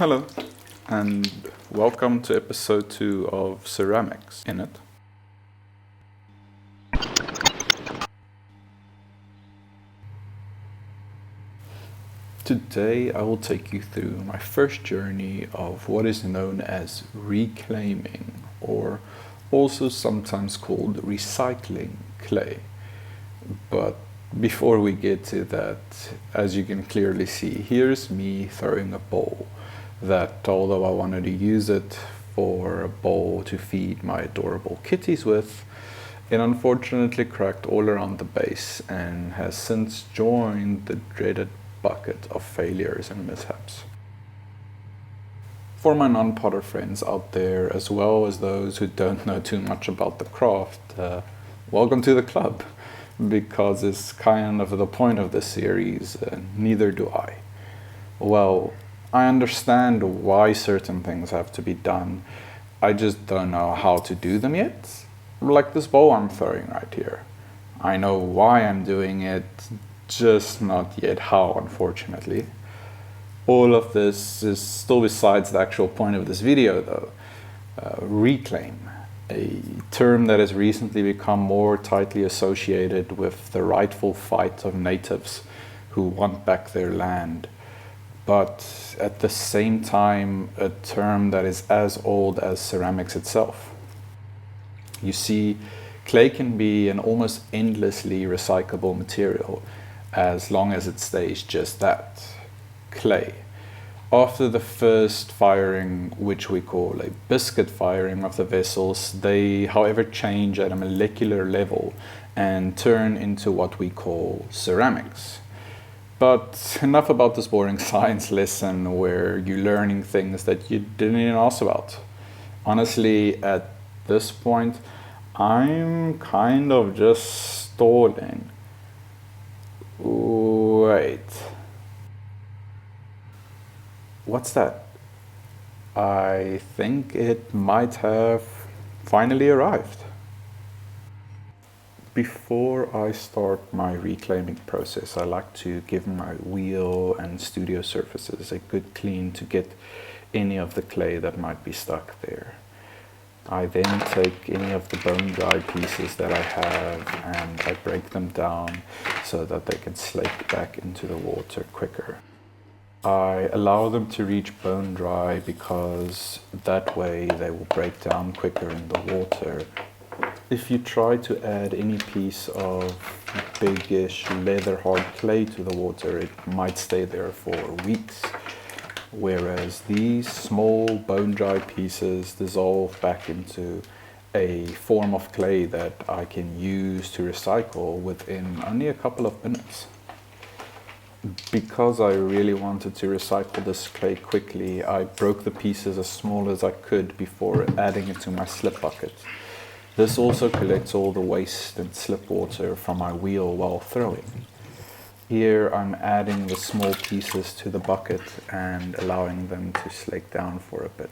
Hello, and welcome to episode 2 of Ceramics Innit. Today I will take you through my first journey of what is known as reclaiming, or also sometimes called recycling clay. But before we get to that, as you can clearly see, here's me throwing a bowl that, although I wanted to use it for a bowl to feed my adorable kitties with, it unfortunately cracked all around the base and has since joined the dreaded bucket of failures and mishaps. For my non-potter friends out there, as well as those who don't know too much about the craft, welcome to the club, because it's kind of the point of this series, neither do I. Well, I understand why certain things have to be done, I just don't know how to do them yet. Like this bowl I'm throwing right here. I know why I'm doing it, just not yet how, unfortunately. All of this is still besides the actual point of this video though. Reclaim, a term that has recently become more tightly associated with the rightful fight of natives who want back their land. But at the same time, a term that is as old as ceramics itself. You see, clay can be an almost endlessly recyclable material as long as it stays just that, clay. After the first firing, which we call a biscuit firing of the vessels, they, however, change at a molecular level and turn into what we call ceramics. But enough about this boring science lesson where you're learning things that you didn't even ask about. Honestly, at this point, I'm kind of just stalling. Wait. What's that? I think it might have finally arrived. Before I start my reclaiming process, I like to give my wheel and studio surfaces a good clean to get any of the clay that might be stuck there. I then take any of the bone dry pieces that I have and I break them down so that they can slake back into the water quicker. I allow them to reach bone dry because that way they will break down quicker in the water. If you try to add any piece of biggish leather hard clay to the water, it might stay there for weeks. Whereas these small bone dry pieces dissolve back into a form of clay that I can use to recycle within only a couple of minutes. Because I really wanted to recycle this clay quickly, I broke the pieces as small as I could before adding it to my slip bucket. This also collects all the waste and slip water from my wheel while throwing. Here I'm adding the small pieces to the bucket and allowing them to slake down for a bit.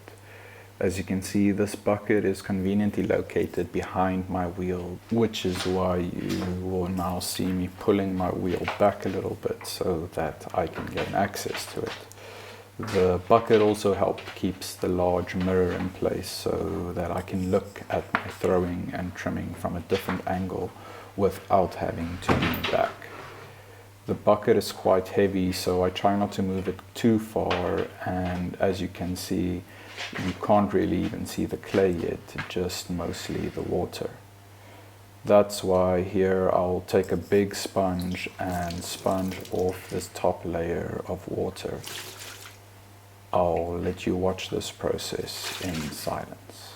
As you can see, this bucket is conveniently located behind my wheel, which is why you will now see me pulling my wheel back a little bit so that I can gain access to it. The bucket also keeps the large mirror in place so that I can look at my throwing and trimming from a different angle without having to lean back. The bucket is quite heavy, so I try not to move it too far, and as you can see, you can't really even see the clay yet, just mostly the water. That's why here I'll take a big sponge and sponge off this top layer of water. I'll let you watch this process in silence.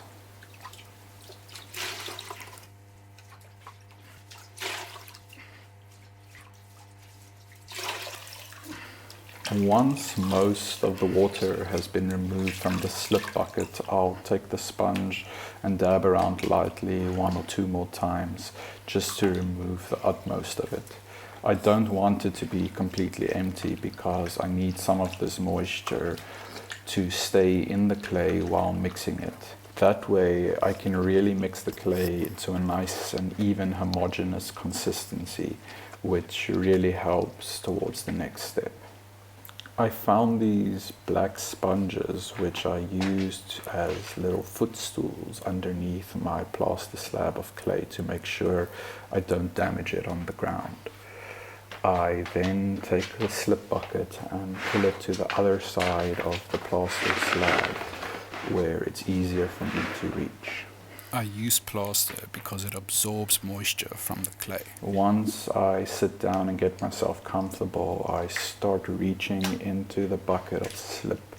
Once most of the water has been removed from the slip bucket, I'll take the sponge and dab around lightly 1 or 2 more times just to remove the utmost of it. I don't want it to be completely empty because I need some of this moisture to stay in the clay while mixing it. That way I can really mix the clay into a nice and even homogeneous consistency, which really helps towards the next step. I found these black sponges which I used as little footstools underneath my plaster slab of clay to make sure I don't damage it on the ground. I then take the slip bucket and pull it to the other side of the plaster slab where it's easier for me to reach. I use plaster because it absorbs moisture from the clay. Once I sit down and get myself comfortable, I start reaching into the bucket of slip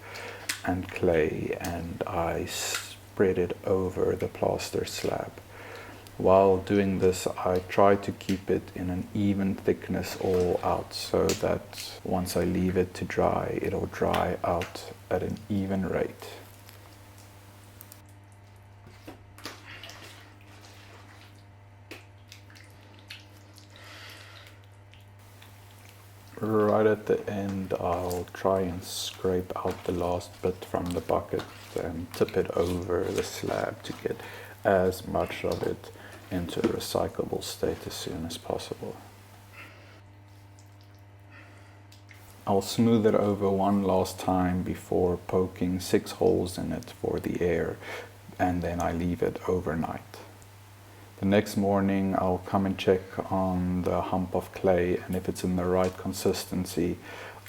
and clay and I spread it over the plaster slab. While doing this, I try to keep it in an even thickness all out so that once I leave it to dry, it'll dry out at an even rate. Right at the end, I'll try and scrape out the last bit from the bucket and tip it over the slab to get as much of it into a recyclable state as soon as possible. I'll smooth it over one last time before poking 6 holes in it for the air, and then I leave it overnight. The next morning I'll come and check on the hump of clay, and if it's in the right consistency,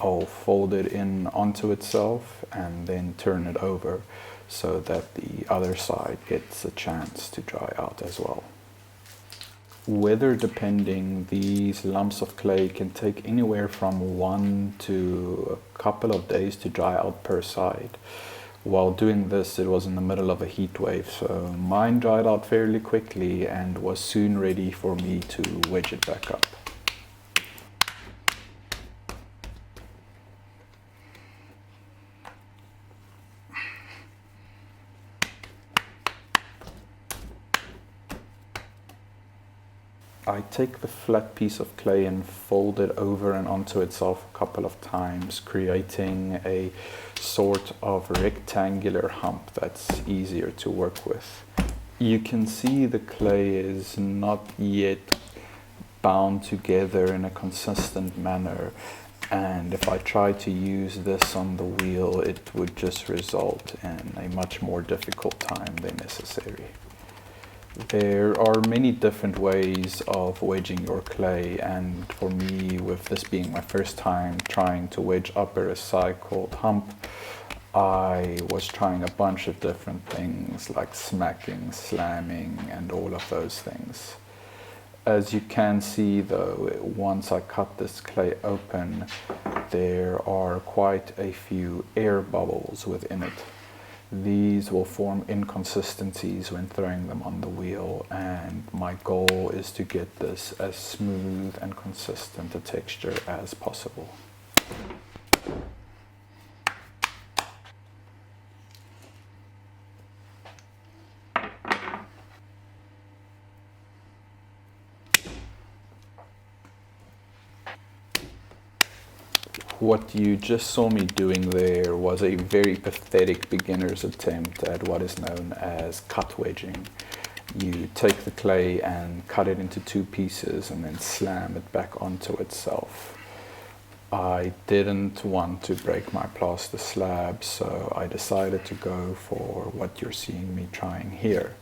I'll fold it in onto itself and then turn it over so that the other side gets a chance to dry out as well. Weather depending, these lumps of clay can take anywhere from 1 to a couple of days to dry out per side. While doing this, it was in the middle of a heat wave, so mine dried out fairly quickly and was soon ready for me to wedge it back up. I take the flat piece of clay and fold it over and onto itself a couple of times, creating a sort of rectangular hump that's easier to work with. You can see the clay is not yet bound together in a consistent manner, and if I try to use this on the wheel, it would just result in a much more difficult time than necessary. There are many different ways of wedging your clay, and for me, with this being my first time trying to wedge up a recycled hump, I was trying a bunch of different things like smacking, slamming, and all of those things. As you can see though, once I cut this clay open, there are quite a few air bubbles within it. These will form inconsistencies when throwing them on the wheel, and my goal is to get this as smooth and consistent a texture as possible. What you just saw me doing there was a very pathetic beginner's attempt at what is known as cut wedging. You take the clay and cut it into 2 pieces and then slam it back onto itself. I didn't want to break my plaster slab, so I decided to go for what you're seeing me trying here.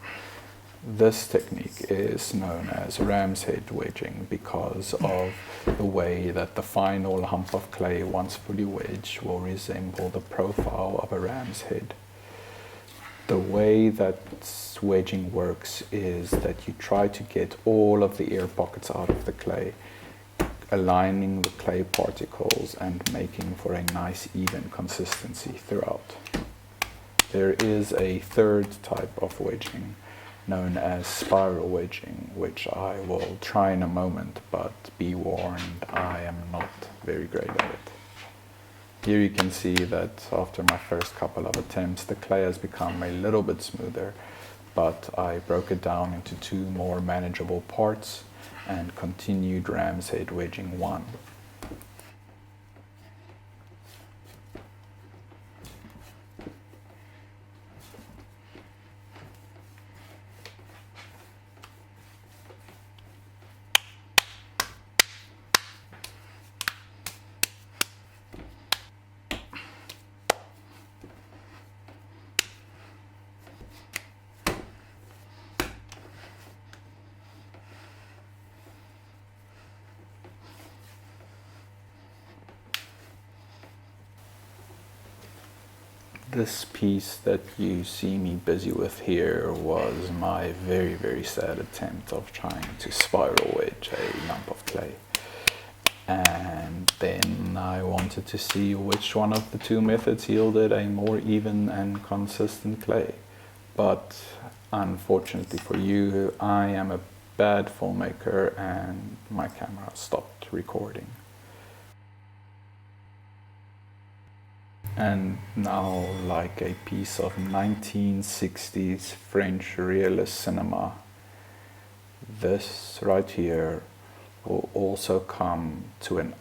This technique is known as ram's head wedging because of the way that the final hump of clay, once fully wedged, will resemble the profile of a ram's head. The way that wedging works is that you try to get all of the air pockets out of the clay, aligning the clay particles and making for a nice even consistency throughout. There is a third type of wedging known as spiral wedging, which I will try in a moment, but be warned, I am not very great at it. Here you can see that after my first couple of attempts, the clay has become a little bit smoother, but I broke it down into 2 more manageable parts and continued ram's head wedging 1. this piece that you see me busy with here was my very, very sad attempt of trying to spiral wedge a lump of clay. And then I wanted to see which one of the two methods yielded a more even and consistent clay. But unfortunately for you, I am a bad filmmaker and my camera stopped recording. And now, like a piece of 1960s French realist cinema, this right here will also come to an